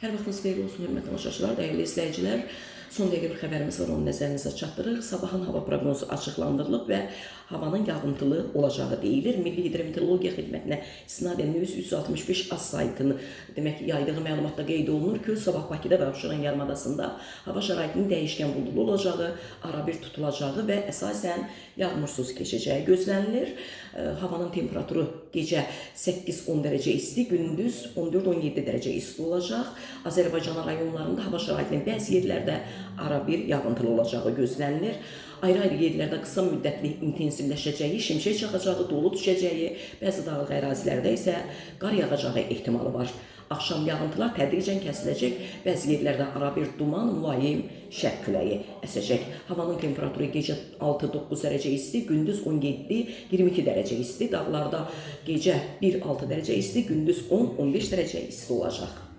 Hər vaxtınız xeyirli olsun, hörmətli tamaşaçılar, dəyərli izləyicilər. Son dəqiqə bir xəbərimiz var, onu nəzərinizə çatdırırıq. Sabahın hava proqnozu açıqlandırılıb və havanın yağıntılı olacağı deyilir. Milli Hidrometeorologiya Xidmətinə istinadən 365 az saytını demək yaydığı məlumatda qeyd olunur ki, sabah Bakıda və Abşeron yarımadasında hava şəraitinin dəyişkən buludlu olacağı, arabir tutulacağı və əsasən yağmursuz keçəcəyi gözlənilir. Havanın temperaturu gecə 8-10 dərəcə isti, gündüz 14-17 dərəcə isti olacaq. Azərbaycan rayonlarında hava şəraitinin bəzi yerlərdə arabir yağıntılı olacağı gözlənilir. Ayrı-ayrı yerlərdə qısa müddətli intensivləşəcəyi, şimşək çaxacağı, dolu düşəcəyi, bəzi dağlıq ərazilərdə isə qar yağacağı ehtimalı var. Axşam yağıntılar tədricən kəsiləcək, bəzi yerlərdə arabir duman, mülayim şərq küləyi əsəcək. Havanın temperaturu gecə 6-9 dərəcə isti, gündüz 17-22 dərəcə isti, dağlarda gecə 1-6 dərəcə isti, gündüz 10-15 dərəcə isti olacaq.